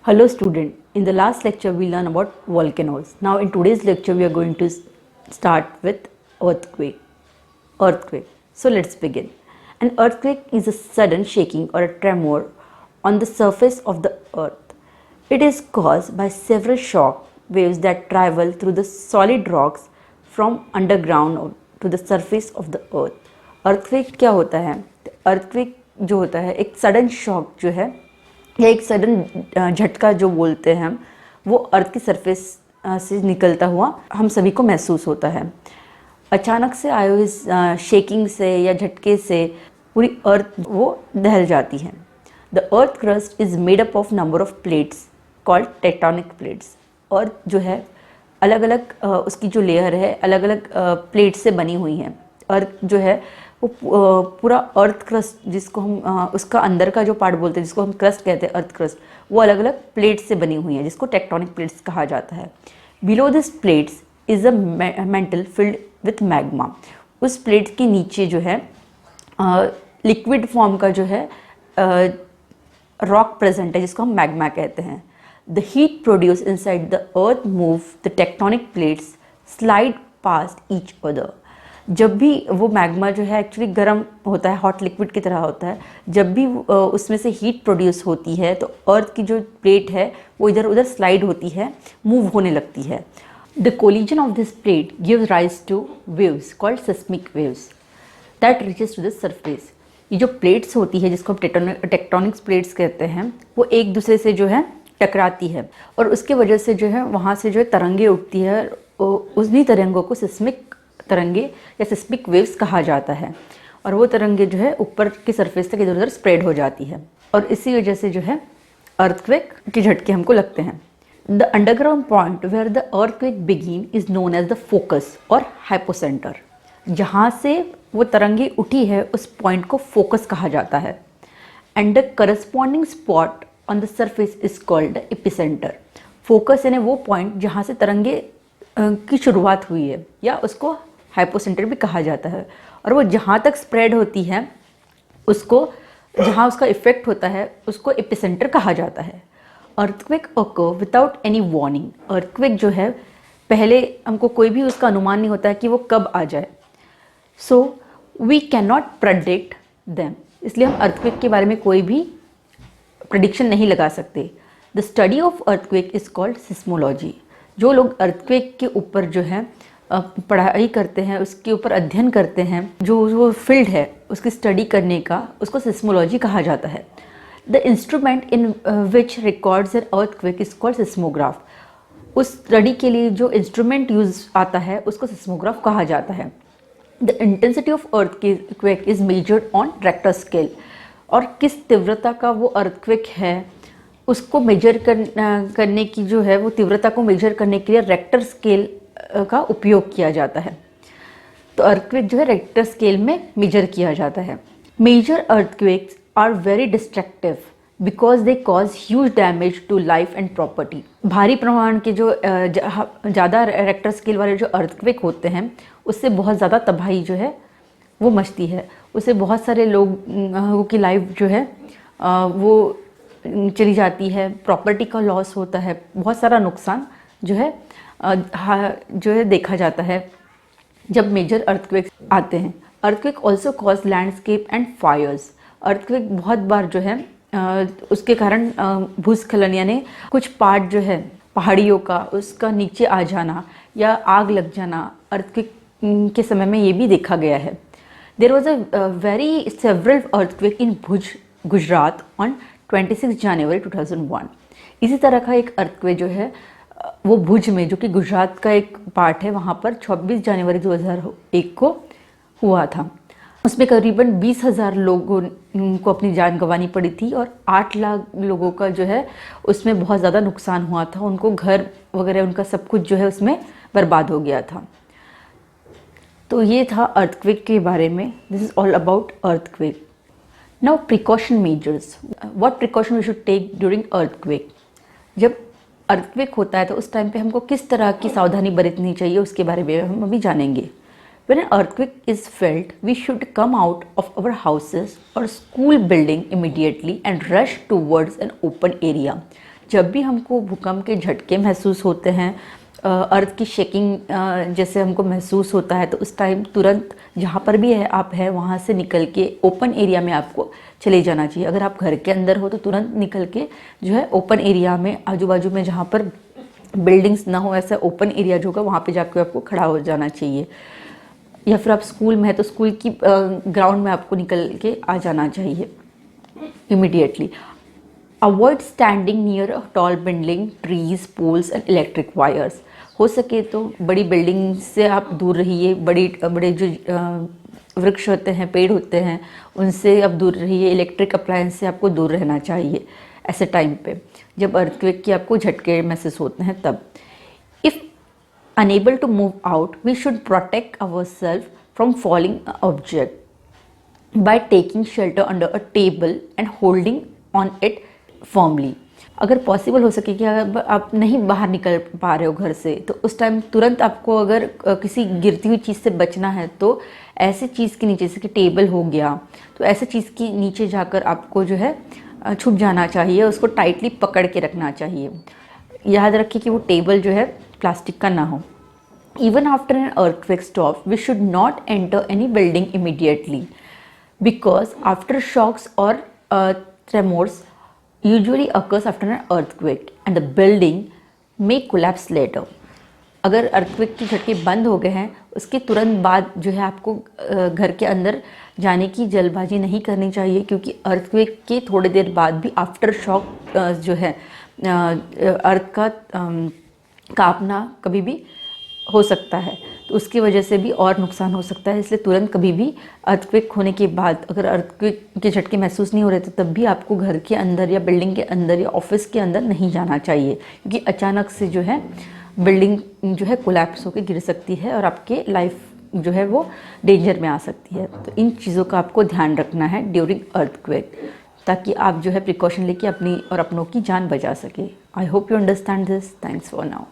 Hello student, in the last lecture we learned about volcanoes. Now in today's lecture we are going to start with earthquake. Earthquake. So let's begin. An earthquake is a sudden shaking or a tremor on the surface of the earth. It is caused by several shock waves that travel through the solid rocks from underground to the surface of the earth. Earthquake क्या होता है? Earthquake जो होता है एक sudden shock जो है या एक सडन झटका जो बोलते हैं हम, वो अर्थ की सरफेस से निकलता हुआ हम सभी को महसूस होता है। अचानक से आए हुए शेकिंग से या झटके से पूरी अर्थ वो दहल जाती है। The earth crust is made up of number of plates called tectonic plates. और जो है अलग अलग उसकी जो लेयर है अलग अलग प्लेट से बनी हुई है। अर्थ जो है वो पूरा अर्थ क्रस्ट जिसको हम उसका अंदर का जो पार्ट बोलते हैं जिसको हम क्रस्ट कहते हैं, अर्थ क्रस्ट, वो अलग अलग प्लेट्स से बनी हुई है जिसको टेक्टोनिक प्लेट्स कहा जाता है। Below this plates is a mental filled with magma. उस प्लेट के नीचे जो है लिक्विड फॉर्म का जो है रॉक प्रेजेंट है जिसको हम मैग्मा कहते हैं। The heat produce inside the earth move the tectonic plates slide past each other. जब भी वो मैग्मा जो है एक्चुअली गर्म होता है, हॉट लिक्विड की तरह होता है, जब भी उसमें से हीट प्रोड्यूस होती है तो अर्थ की जो प्लेट है वो इधर उधर स्लाइड होती है, मूव होने लगती है। The collision of this plate gives rise to waves called seismic waves that reaches to the surface. ये जो प्लेट्स होती है जिसको हम टेक्टोनिक्स प्लेट्स कहते हैं वो एक दूसरे से जो है टकराती है और उसके वजह से जो है वहाँ से जो है तरंगे उठती है। उन्हीं तरंगों को सिस्मिक तरंगे या सिस्मिक वेव्स कहा जाता है और वो तरंगे जो है ऊपर की सरफेस तक इधर उधर स्प्रेड हो जाती है और इसी वजह से जो है अर्थक्वेक के झटके हमको लगते हैं। The underground point where the earthquake begin is known as the focus और हाइपोसेंटर। जहाँ से वो तरंगे उठी है उस पॉइंट को फोकस कहा जाता है। And the corresponding spot on the surface is called the epicentre. Focus यानी वो पॉइंट जहाँ से तरंगे की शुरुआत हुई है या उसको हाइपोसेंटर भी कहा जाता है और वो जहाँ तक स्प्रेड होती है उसको जहाँ उसका इफेक्ट होता है उसको एपिसेंटर कहा जाता है। Earthquake occur without any warning. Earthquake जो है पहले हमको कोई भी उसका अनुमान नहीं होता है कि वो कब आ जाए। So we can not predict them. इसलिए हम अर्थक्वेक के बारे में कोई भी प्रेडिक्शन नहीं लगा सकते। The study of earthquake is called seismology. जो लोग अर्थक्वेक के ऊपर जो है पढ़ाई करते हैं, उसके ऊपर अध्ययन करते हैं, जो फील्ड है उसकी स्टडी करने का, उसको सिस्मोलॉजी कहा जाता है। The instrument in which records an earthquake is called seismograph. उस स्टडी के लिए जो इंस्ट्रूमेंट यूज आता है उसको सिस्मोग्राफ कहा जाता है। The intensity of earthquake is measured on Richter scale. और किस तीव्रता का वो अर्थक्वेक है उसको मेजर करने की जो है वो तीव्रता को मेजर करने के लिए रेक्टर स्केल का उपयोग किया जाता है। तो अर्थक्वेक जो है रेक्टर स्केल में मेजर किया जाता है। Major earthquakes are very destructive because they cause huge damage to life and property. भारी प्रमाण के जो ज़्यादा रेक्टर स्केल वाले जो अर्थक्वेक होते हैं उससे बहुत ज़्यादा तबाही जो है वो मचती है। उससे बहुत सारे लोगों की लाइफ जो है वो चली जाती है, प्रॉपर्टी का लॉस होता है, बहुत सारा नुकसान जो है देखा जाता है जब मेजर अर्थक्वेक आते हैं। Earthquake also cause landscape and fires. Earthquake बहुत बार जो है उसके कारण भूस्खलन यानी कुछ पार्ट जो है पहाड़ियों का उसका नीचे आ जाना या आग लग जाना अर्थक्वेक के समय में ये भी देखा गया है। There was a very several earthquake in Bhuj Gujarat on 26 January 2001। इसी तरह का एक अर्थक्वेक जो है वो भुज में, जो कि गुजरात का एक पार्ट है, वहाँ पर 26 जनवरी 2001 को हुआ था। उसमें करीबन 20,000 लोगों को अपनी जान गंवानी पड़ी थी और 8 लाख लोगों का जो है उसमें बहुत ज़्यादा नुकसान हुआ था। उनको घर वगैरह उनका सब कुछ जो है उसमें बर्बाद हो गया था। तो ये था अर्थक्वेक के बारे में। This is all about earthquake. Now precaution measures. What precaution we should take during earthquake. जब अर्थक्वेक होता है तो उस टाइम पे हमको किस तरह की सावधानी बरतनी चाहिए उसके बारे में हम अभी जानेंगे। When an earthquake is felt, we should come out of our houses or school building immediately and rush towards an open area. जब भी हमको भूकंप के झटके महसूस होते हैं, अर्थ की शेकिंग जैसे हमको महसूस होता है, तो उस टाइम तुरंत जहाँ पर भी है आप है वहाँ से निकल के ओपन एरिया में आपको चले जाना चाहिए। अगर आप घर के अंदर हो तो तुरंत निकल के जो है ओपन एरिया में, आजू बाजू में जहाँ पर बिल्डिंग्स ना हो, ऐसा ओपन एरिया जो होगा वहाँ पे जाकर आपको खड़ा हो जाना चाहिए। या फिर आप स्कूल में है तो स्कूल की ग्राउंड में आपको निकल के आ जाना चाहिए immediately. Avoid standing near a tall building, trees, poles and electric wires. हो सके तो बड़ी बिल्डिंग से आप दूर रहिए, बड़े जो वृक्ष होते हैं, पेड़ होते हैं, उनसे आप दूर रहिए। इलेक्ट्रिक अप्लायंस से आपको दूर रहना चाहिए ऐसे टाइम पे जब अर्थक्वेक की आपको झटके महसूस होते हैं तब। If unable to move out, we should protect ourselves from falling object by taking shelter under a table and holding on it firmly. अगर पॉसिबल हो सके कि अगर आप नहीं बाहर निकल पा रहे हो घर से, तो उस टाइम तुरंत आपको अगर किसी गिरती हुई चीज़ से बचना है तो ऐसी चीज़ के नीचे, जैसे कि टेबल हो गया, तो ऐसे चीज़ के नीचे जाकर आपको जो है छुप जाना चाहिए, उसको टाइटली पकड़ के रखना चाहिए। याद रखिए कि वो टेबल जो है प्लास्टिक का ना हो। Even after an earthquake stops, we should not enter any building immediately because aftershocks or tremors usually occurs after an earthquake and the building may collapse later. अगर अर्थक्वेक की झटके बंद हो गए हैं, उसके तुरंत बाद जो है आपको घर के अंदर जाने की जल्दबाजी नहीं करनी चाहिए, क्योंकि अर्थक्वेक के थोड़ी देर बाद भी आफ्टर शॉक जो है अर्थ का कांपना कभी भी हो सकता है, तो उसकी वजह से भी और नुकसान हो सकता है। इसलिए तुरंत कभी भी अर्थक्वेक होने के बाद अगर अर्थक्वेक के झटके महसूस नहीं हो रहे तो तब भी आपको घर के अंदर या बिल्डिंग के अंदर या ऑफिस के अंदर नहीं जाना चाहिए, क्योंकि अचानक से जो है बिल्डिंग जो है कोलैप्स होकर गिर सकती है और आपके लाइफ जो है वो डेंजर में आ सकती है। तो इन चीज़ों का आपको ध्यान रखना है ड्यूरिंग अर्थक्वेक, ताकि आप जो है प्रिकॉशन लेके अपनी और अपनों की जान बचा सके। I hope you understand this. Thanks for now.